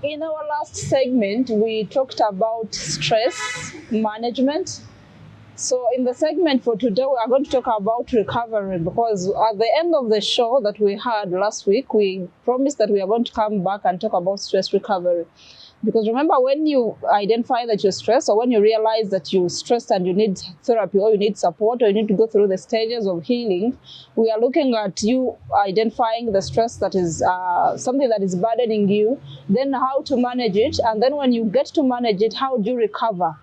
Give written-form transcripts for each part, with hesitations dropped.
In our last segment, we talked about stress management. So in the segment for today, we are going to talk about recovery, because at the end of the show that we had last week, we promised that we are going to come back and talk about stress recovery. Because remember, when you identify that you're stressed, or when you realize that you're stressed and you need therapy, or you need support, or you need to go through the stages of healing, we are looking at you identifying the stress that is something that is burdening you, then how to manage it, and then when you get to manage it, how do you recover?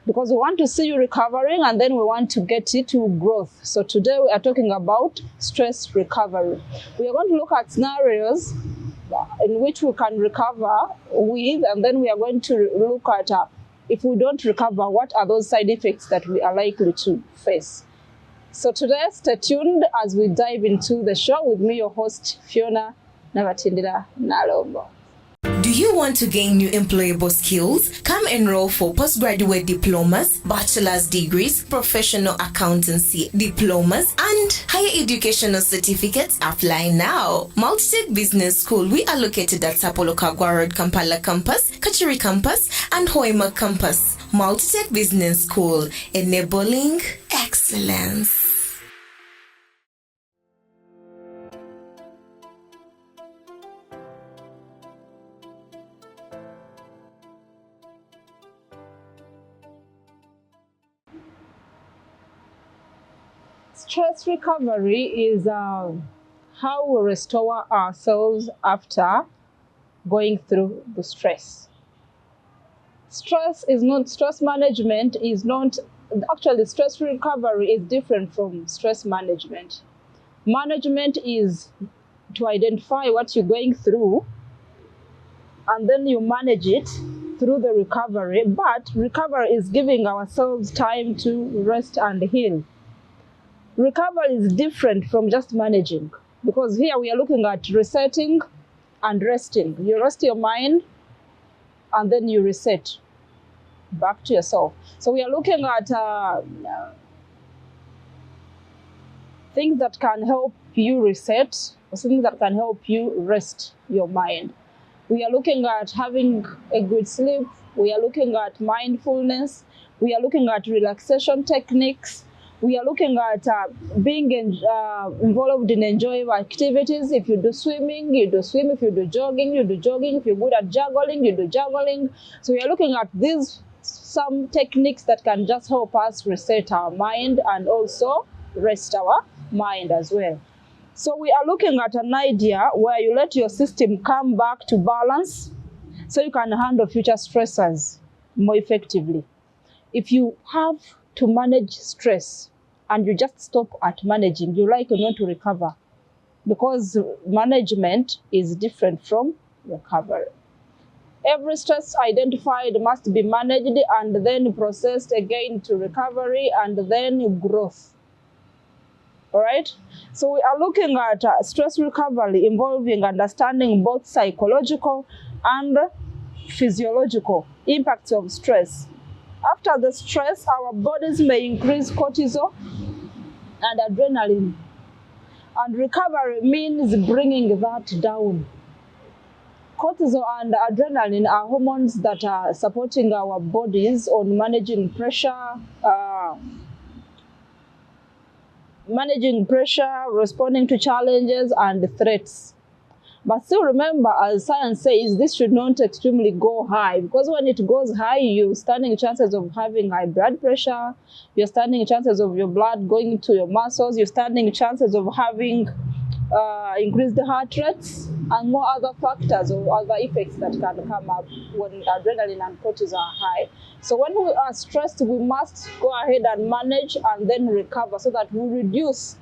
Because we want to see you recovering, and then we want to get it to growth. So today we are talking about stress recovery. We are going to look at scenarios in which we can recover with, and then we are going to look at if we don't recover, what are those side effects that we are likely to face. So today, stay tuned as we dive into the show with me, your host, Fiona Navatindira Nalombo. Do you want to gain new employable skills? Come enroll for postgraduate diplomas, bachelor's degrees, professional accountancy diplomas, and higher educational certificates. Apply now. Multitech Business School, we are located at Sapolo Kagwa Road, Kampala Campus, Kachiri Campus, and Hoima Campus. Multitech Business School, enabling excellence. Stress recovery is how we restore ourselves after going through the stress. Stress management is not, actually stress recovery is different from stress management. Management is to identify what you're going through, and then you manage it through the recovery, but recovery is giving ourselves time to rest and heal. Recovery is different from just managing, because here we are looking at resetting and resting. You rest your mind and then you reset back to yourself. So we are looking at things that can help you reset, or things that can help you rest your mind. We are looking at having a good sleep. We are looking at mindfulness. We are looking at relaxation techniques. We are looking at being involved in enjoyable activities. If you do swimming, you do swim. If you do jogging, you do jogging. If you're good at juggling, you do juggling. So we are looking at these some techniques that can just help us reset our mind and also rest our mind as well. So we are looking at an idea where you let your system come back to balance so you can handle future stressors more effectively. If you have to manage stress and you just stop at managing, you're likely not to recover, because management is different from recovery. Every stress identified must be managed and then processed again to recovery and then growth. All right? So we are looking at stress recovery involving understanding both psychological and physiological impacts of stress. After the stress, our bodies may increase cortisol and adrenaline. And recovery means bringing that down. Cortisol and adrenaline are hormones that are supporting our bodies on managing pressure, responding to challenges and threats. But still remember, as science says, this should not extremely go high, because when it goes high, you're standing chances of having high blood pressure, you're standing chances of your blood going to your muscles, you're standing chances of having increased heart rates, and more other factors or other effects that can come up when adrenaline and cortisol are high. So when we are stressed, we must go ahead and manage and then recover so that we reduce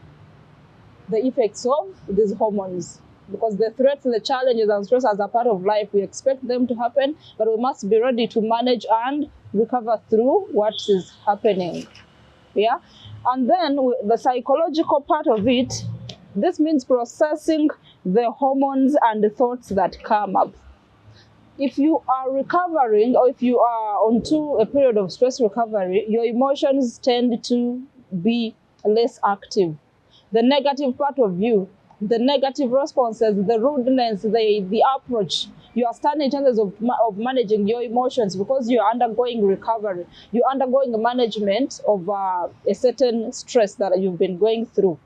the effects of these hormones. Because the threats, the challenges and stresses are part of life. We expect them to happen, but we must be ready to manage and recover through what is happening. Yeah? And then the psychological part of it, this means processing the hormones and the thoughts that come up. If you are recovering, or if you are onto a period of stress recovery, your emotions tend to be less active. The negative part of you the negative responses, the rudeness, the approach. You are standing in terms of managing your emotions because you are undergoing recovery. You're undergoing management of a certain stress that you've been going through.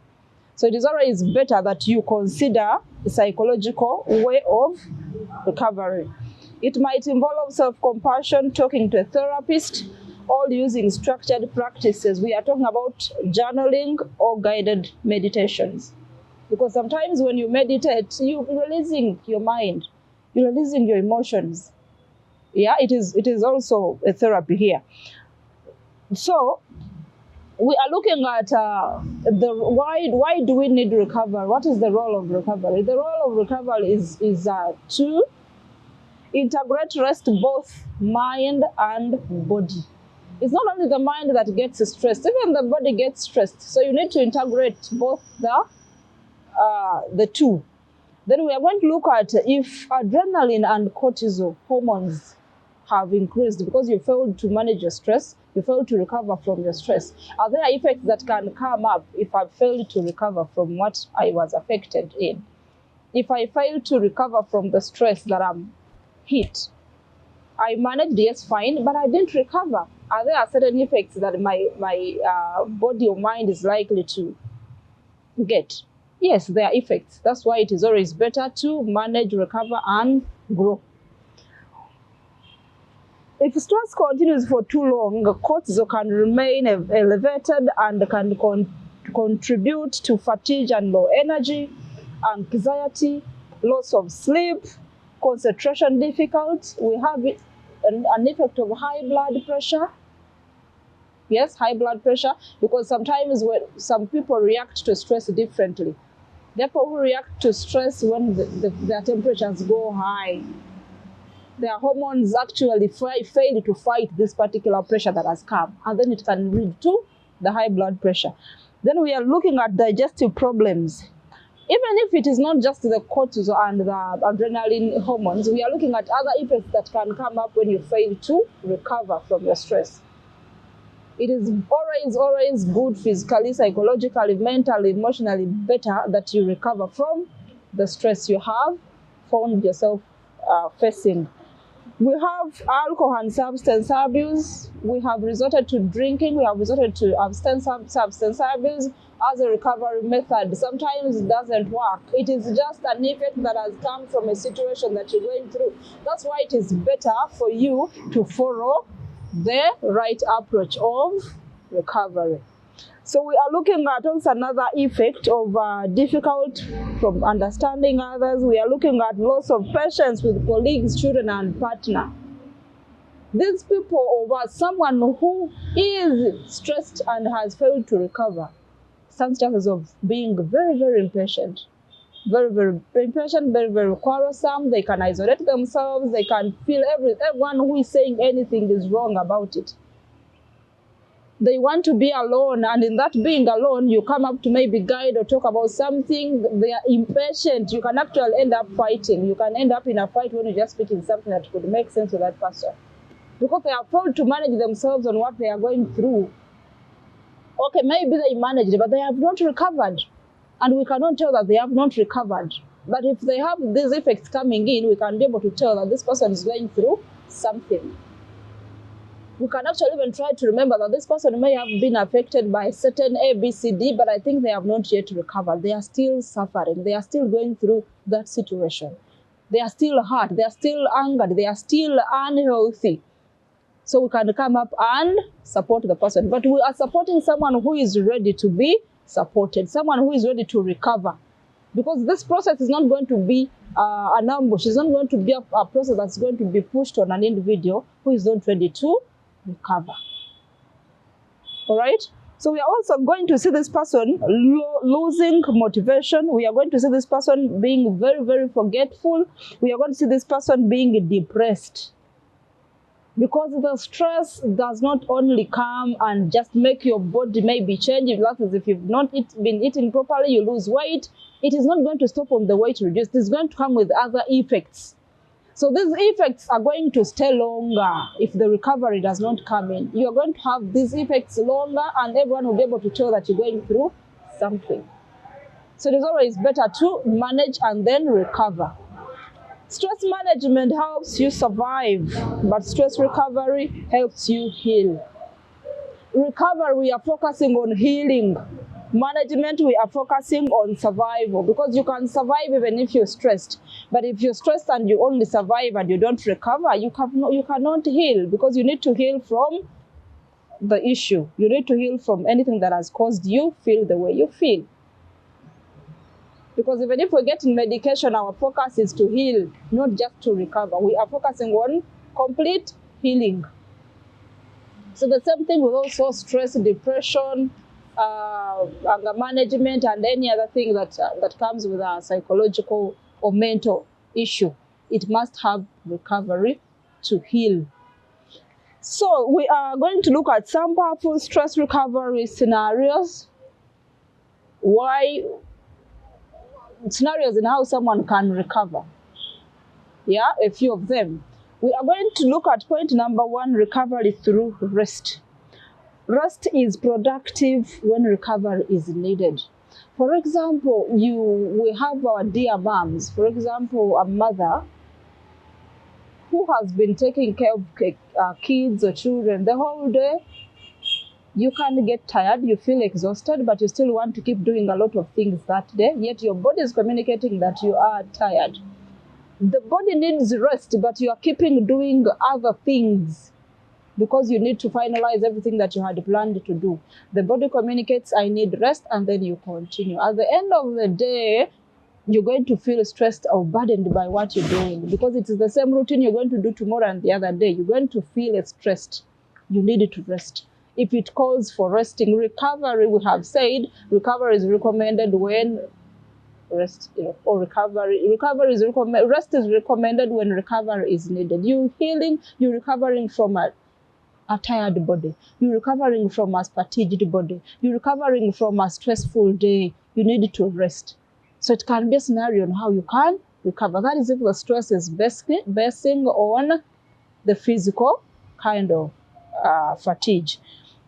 So it is always better that you consider a psychological way of recovery. It might involve self-compassion, talking to a therapist, all using structured practices. We are talking about journaling or guided meditations. Because sometimes when you meditate, you're releasing your mind, you're releasing your emotions. Yeah, it is also a therapy here. So we are looking at why do we need recovery? What is the role of recovery? The role of recovery is to integrate rest, both mind and body. It's not only the mind that gets stressed, even the body gets stressed. So you need to integrate both the two. Then we are going to look at if adrenaline and cortisol hormones have increased because you failed to manage your stress, you failed to recover from your stress. Are there effects that can come up if I failed to recover from what I was affected in? If I fail to recover from the stress that I'm hit, I managed, yes, fine, but I didn't recover. Are there certain effects that my body or mind is likely to get? Yes, there are effects. That's why it is always better to manage, recover, and grow. If stress continues for too long, cortisol can remain elevated and can contribute to fatigue and low energy, anxiety, loss of sleep, concentration difficulties. We have an effect of high blood pressure. Yes, high blood pressure, because sometimes when some people react to stress differently. Therefore, who react to stress when their temperatures go high, their hormones actually fail to fight this particular pressure that has come, and then it can lead to the high blood pressure. Then we are looking at digestive problems. Even if it is not just the cortisol and the adrenaline hormones, we are looking at other effects that can come up when you fail to recover from your stress. It is always good physically, psychologically, mentally, emotionally better that you recover from the stress you have found yourself facing. We have alcohol and substance abuse. We have resorted to drinking. We have resorted to substance abuse as a recovery method. Sometimes it doesn't work. It is just an effect that has come from a situation that you're going through. That's why it is better for you to follow the right approach of recovery. So we are looking at also another effect of difficult from understanding others. We are looking at loss of patience with colleagues, children, and partner. These people, over someone who is stressed and has failed to recover, stands chances of being very, very impatient. Very, very impatient, very, very quarrelsome. They can isolate themselves. They can feel everyone who is saying anything is wrong about it. They want to be alone, and in that being alone, you come up to maybe guide or talk about something. They are impatient. You can actually end up fighting. You can end up in a fight when you're just speaking something that could make sense to that person. Because they are failed to manage themselves on what they are going through. Okay, maybe they managed, but they have not recovered. And we cannot tell that they have not recovered. But if they have these effects coming in, we can be able to tell that this person is going through something. We can actually even try to remember that this person may have been affected by certain A, B, C, D, but I think they have not yet recovered. They are still suffering. They are still going through that situation. They are still hurt. They are still angered. They are still unhealthy. So we can come up and support the person. But we are supporting someone who is ready to be supported, someone who is ready to recover. Because this process is not going to be an ambush. It's not going to be a process that's going to be pushed on an individual who is not ready to recover. All right? So we are also going to see this person losing motivation. We are going to see this person being very, very forgetful. We are going to see this person being depressed. Because the stress does not only come and just make your body maybe change. If you've not been eating properly, you lose weight. It is not going to stop on the weight reduced. It's going to come with other effects. So these effects are going to stay longer if the recovery does not come in. You're going to have these effects longer, and everyone will be able to tell that you're going through something. So it is always better to manage and then recover. Stress management helps you survive, but stress recovery helps you heal. Recovery, we are focusing on healing. Management, we are focusing on survival, because you can survive even if you're stressed. But if you're stressed and you only survive and you don't recover, you cannot heal, because you need to heal from the issue. You need to heal from anything that has caused you feel the way you feel. Because even if we're getting medication, our focus is to heal, not just to recover. We are focusing on complete healing. So the same thing with also stress, depression, anger management, and any other thing that comes with a psychological or mental issue. It must have recovery to heal. So we are going to look at some powerful stress recovery scenarios. Scenarios in how someone can recover. Yeah, a few of them. We are going to look at point number 1, recovery through rest. Rest is productive when recovery is needed. For example, we have our dear moms. For example, a mother who has been taking care of kids or children the whole day. You can get tired, you feel exhausted, but you still want to keep doing a lot of things that day, yet your body is communicating that you are tired. The body needs rest, but you are keeping doing other things because you need to finalize everything that you had planned to do. The body communicates, I need rest, and then you continue. At the end of the day, you're going to feel stressed or burdened by what you're doing, because it is the same routine you're going to do tomorrow and the other day. You're going to feel stressed. You need to rest. If it calls for resting, recovery, we have said, recovery is recommended when rest, or recovery is recommended. Rest is recommended when recovery is needed. You're healing, you're recovering from a tired body. You're recovering from a fatigued body. You're recovering from a stressful day. You need to rest. So it can be a scenario on how you can recover. That is if the stress is basing on the physical kind of fatigue.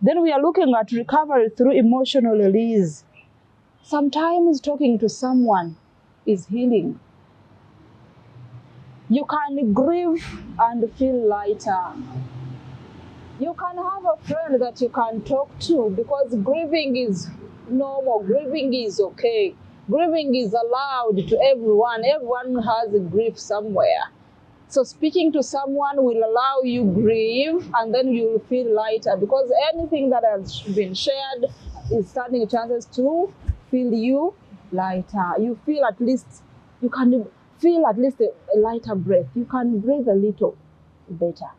Then we are looking at recovery through emotional release. Sometimes talking to someone is healing. You can grieve and feel lighter. You can have a friend that you can talk to, because grieving is normal. Grieving is okay. Grieving is allowed to everyone. Everyone has a grief somewhere. So speaking to someone will allow you grieve, and then you will feel lighter, because anything that has been shared is standing chances to feel you lighter. You feel at least, you can feel at least a lighter breath. You can breathe a little better,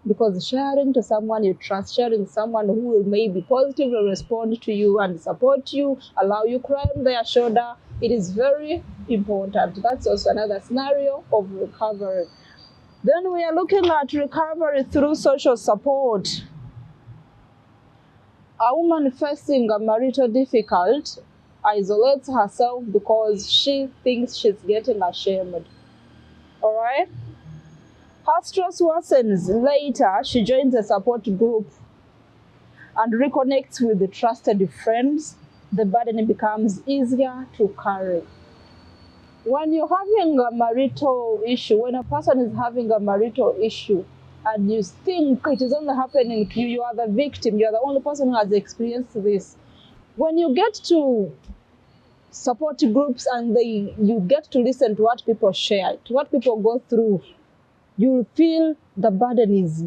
because sharing to someone you trust, sharing someone who will maybe positively respond to you and support you, allow you cry on their shoulder, it is very important. That's also another scenario of recovery. Then we are looking at recovery through social support. A woman facing a marital difficulty isolates herself because she thinks she's getting ashamed. All right? Her stress worsens. Later, she joins a support group and reconnects with the trusted friends. The burden becomes easier to carry. When you're having a marital issue, when a person is having a marital issue and you think it is only happening to you, you are the victim, you are the only person who has experienced this. When you get to support groups and you get to listen to what people share, to what people go through, you will feel the burden is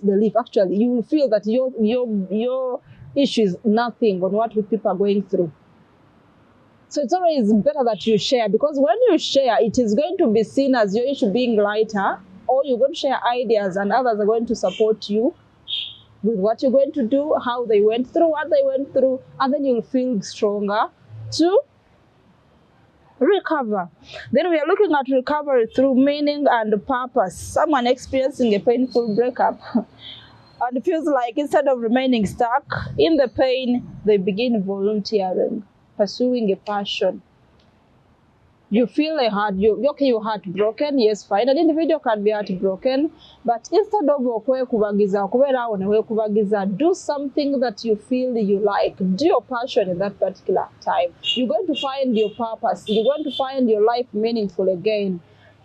relief. Actually, you will feel that your issue is nothing on what people are going through. So it's always better that you share, because when you share, it is going to be seen as your issue being lighter, or you're going to share ideas and others are going to support you with what you're going to do, how they went through, what they went through, and then you'll feel stronger to recover. Then we are looking at recovery through meaning and purpose. Someone experiencing a painful breakup and feels like instead of remaining stuck in the pain, they begin volunteering, pursuing a passion. You feel a heart, you're heartbroken, yes, fine. An individual can be heartbroken, but instead of do something that you feel you like. Do your passion in that particular time. You're going to find your purpose. You're going to find your life meaningful again.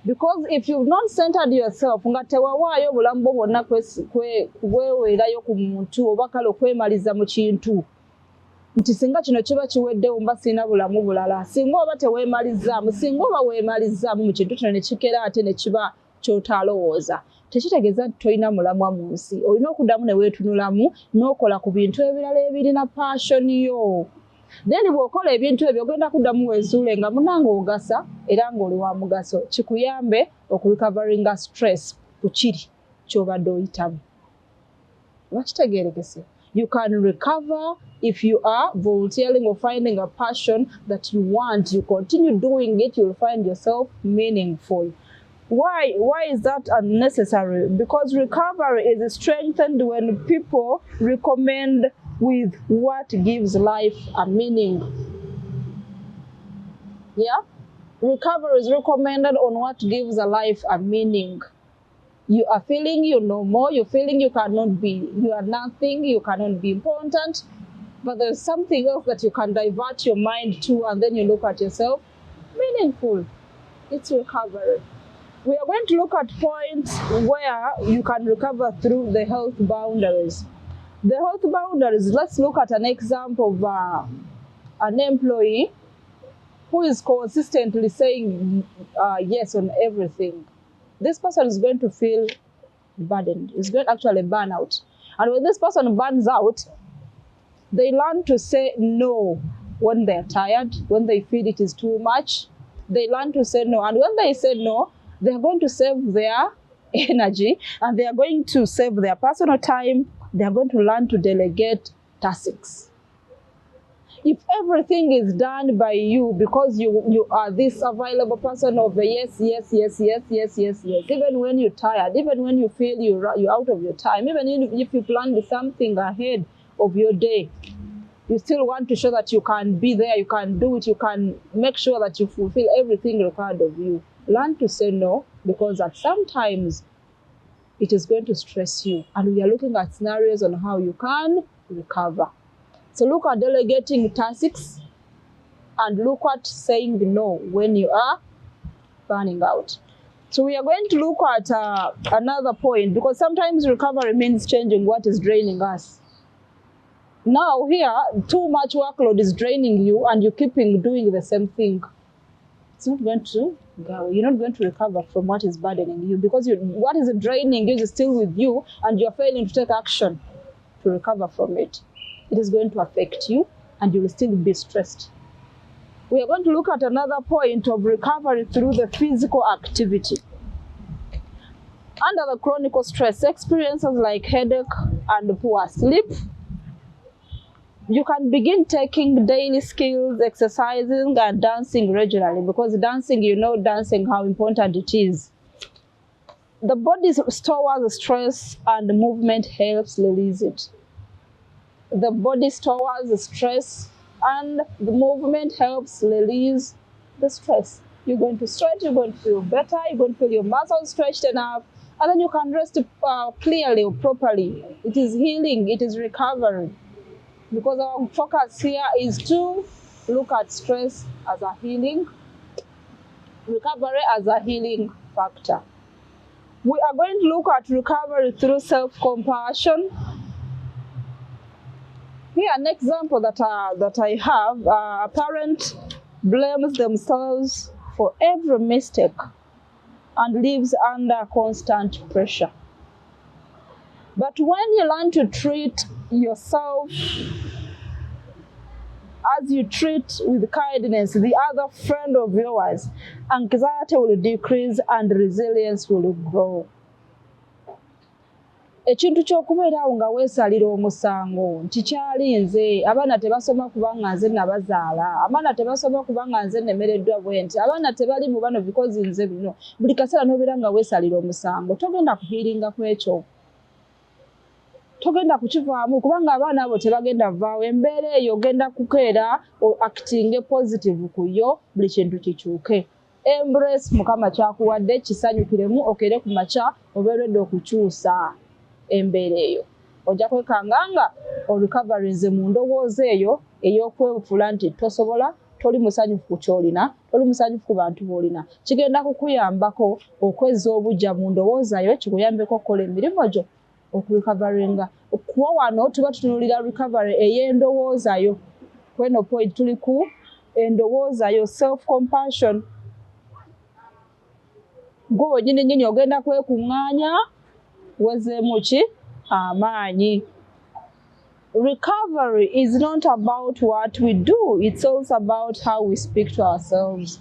Because if you've not centered yourself, ngatewawayo bulambo bwonna kweweerayo ku muntu oba kale okwemaliza mu kintu. Nti singa kino kiba kiweddewo mba sirina bulamu bulala. Singa oba teweemalizaamu, singa oba weemalizaamu mu kintu kino ne kikera ate ne kiba ky'otaalowooza. Tekitegeeza nti tolina mulamwa mu nsi. Olina okuddamu ne weetunulamu n'okola ku bintu ebirala ebirina passion yo. Then bw'okola ebintu ebyo ogenda kuddamu weezuule nga munange ogasa era ng'oli wa mugaso. Kikuyambe okurecoveringa stress ku kiri ky'obadde oyitamu. Bakitegeerekese. You can recover if you are volunteering or finding a passion that you want. You continue doing it, you'll find yourself meaningful. Why is that unnecessary? Because recovery is strengthened when people recommend with what gives life a meaning. Yeah? Recovery is recommended on what gives a life a meaning. You are feeling you know more, you're feeling you are nothing, you cannot be important, but there's something else that you can divert your mind to, and then you look at yourself, meaningful. It's recovery. We are going to look at points where you can recover through the health boundaries. The health boundaries, let's look at an example of an employee who is consistently saying yes on everything. This person is going to feel burdened. It's going to actually burn out. And when this person burns out, they learn to say no when they're tired, when they feel it is too much. They learn to say no. And when they say no, they're going to save their energy and they are going to save their personal time. They are going to learn to delegate tasks. If everything is done by you because you are this available person of yes, even when you're tired, even when you feel you're out of your time, even if you planned something ahead of your day, you still want to show that you can be there, you can do it, you can make sure that you fulfill everything required of you. Learn to say no, because at some times it is going to stress you. And we are looking at scenarios on how you can recover. So look at delegating tasks and look at saying no when you are burning out. So we are going to look at another point, because sometimes recovery means changing what is draining us. Now here, too much workload is draining you and you keep doing the same thing. It's not going to go. You're not going to recover from what is burdening you, because what is draining you is still with you and you're failing to take action to recover from it. It is going to affect you and you will still be stressed. We are going to look at another point of recovery through the physical activity. Under the chronic stress, experiences like headache and poor sleep, you can begin taking daily skills, exercising and dancing regularly, because dancing, dancing, how important it is. The body stores stress and movement helps release it. The body stores the stress and the movement helps release the stress. You're going to stretch, you're going to feel better, you're going to feel your muscles stretched enough, and then you can rest clearly or properly. It is healing, it is recovery. Because our focus here is to look at stress as a healing, recovery as a healing factor. We are going to look at recovery through self-compassion. Here, an example that I have, a parent blames themselves for every mistake and lives under constant pressure. But when you learn to treat yourself as you treat with kindness the other friend of yours, anxiety will decrease and resilience will grow. Ekintu ky'okubeerawo nga weesalira omusango nti kyali nze, abaana tebasoma kubanga nze nabazaala, abaana tebasoma kubanga nze nemereddwa bwe nti, abaana tebali mu bano because nze bino. Buli kaseera n'obeera nga weesalira omusango, togenda kuhiiringa ku ekyo. Togenda kukivaamu kubanga abaana abo tebagenda vaawo. Embeera eyo ogenda kukeera acting positive ku yo, buli kintu kikyuke. embrace mukama kyakuwadde kisanyukiremu okere ku makya obeeredde okukyusa embeera eyo. Ojja kwekanga nga orecoverinze mu ndowooza eyo ey'okwefuula nti tosobola, toli musanyufu ku kyolina, toli musanyufu ku bantu b'olina. Kigenda kukuyambako okwezza obujja mu ndowooza yo, kikuyambeko okukola emirimu gyo okurecoveringa. Kuba wano tuba tutunuulira recovery ey'endowooza yo. Kweno point tuli ku endowooza yo, self compassion. Gwe wennyini ogenda kwekuŋŋaanya wezeemu ki amaanyi. Recovery is not about what we do, it's also about how we speak to ourselves.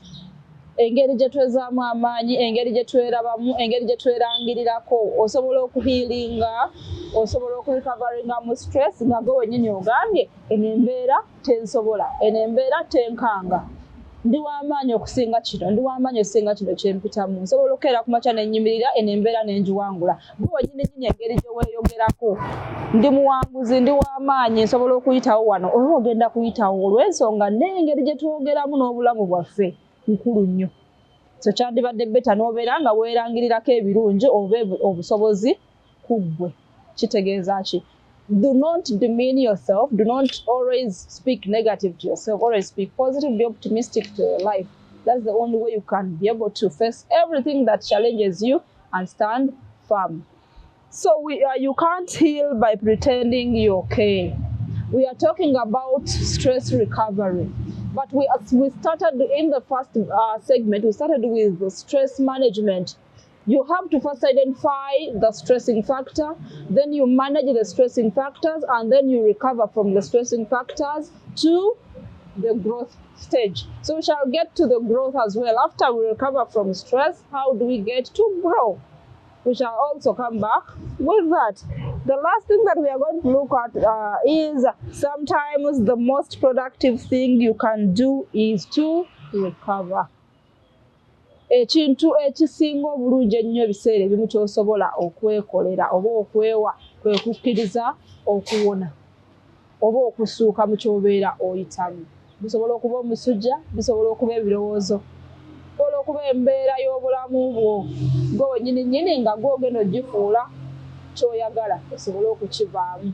Engeri gye twezaamu amaanyi, engeri gye twerabamu, engeri gye twerangirirako, osobola okuhiilinga, osobola okurecoveringa mu stress nga gwe wennyini ogambye eno embeera tensobola, eno embeera tenkanga. Ndi w'amaanyi okusinga kino, ndi w'amaanyi okusinga kino kyempitamu. Nsobola okukeera ku makya n'ennyimirira, eno embeera n'engiwangula. Gwe wennyini engeri gye weeyogerako. Ndi muwanguzi, ndi w'amaanyi, nsobola okuyitawo wano. Oba ogenda kuyitawo olw'ensonga n'engeri gye twogeramu n'obulamu bwaffe nkulu nnyo. So kyandibadde beta n'obeera nga weerangirirako ebirungi oba obusobozi ku ggwe. Kitegeeza ki? Do not demean yourself. Do not always speak negative to yourself. Always speak positive, be optimistic to your life. That's the only way you can be able to face everything that challenges you and stand firm. So you can't heal by pretending you're okay. We are talking about stress recovery. But we started in the first segment, we started with the stress management. You have to first identify the stressing factor, then you manage the stressing factors, and then you recover from the stressing factors to the growth stage. So we shall get to the growth as well. After we recover from stress, how do we get to grow? We shall also come back with that. The last thing that we are going to look at is sometimes the most productive thing you can do is to recover. Ekintu ekisinga obulungi ennyo ebiseera ebimu ky'osobola okwekolera oba okwewa kwe kukkiriza okuwona oba okusuuka mu ky'obeera oyitamu. Bisobola okuba omusujja, bisobola okuba ebirowoozo, bisobola okuba embeera y'obulamu bwo gwe wennyini nga gw'ogenda ogifuula ky'oyagala osobole okukivaamu.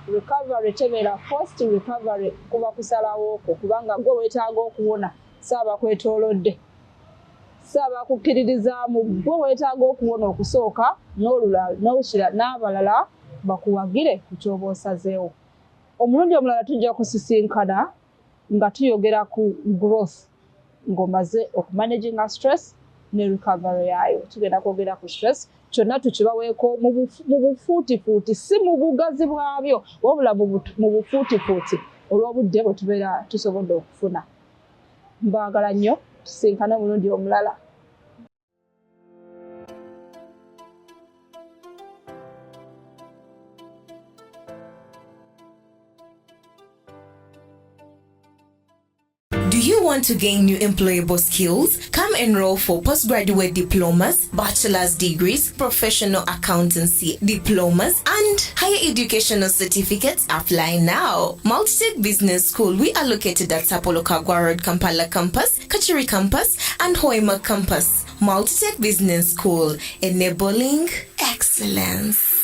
Recovery tebeera forced, recovery kuba kusalawooko kubanga gwe weetaaga okuwona saaba kwetoolodde. Saaba kukkiririzaamu gwe weetaaga okuwona okusooka n'okira n'abalala bakuwagire ku ky'oba osazeewo. Omulundi omulala tujja kusisinkana nga tuyogera ku growth ng'omaze okumanaginga stress ne recovery yaayo. Tugenda kwogera ku stress, kyonna tukibaweeko mu bufuutifuuti, si mu bugazi bwabyo wabula mu bufuutifuuti olw'obudde bwe tubeera tusobodde okufuna. Mbaagala nnyo, tusinkane omulundi omulala. Do you want to gain new employable skills? Come enroll for postgraduate diplomas, bachelor's degrees, professional accountancy diplomas, and higher educational certificates. Apply now. Multitech Business School. We are located at Sapolo Kagwa Road, Kampala Campus, Kachiri Campus, and Hoima Campus. Multitech Business School, enabling excellence.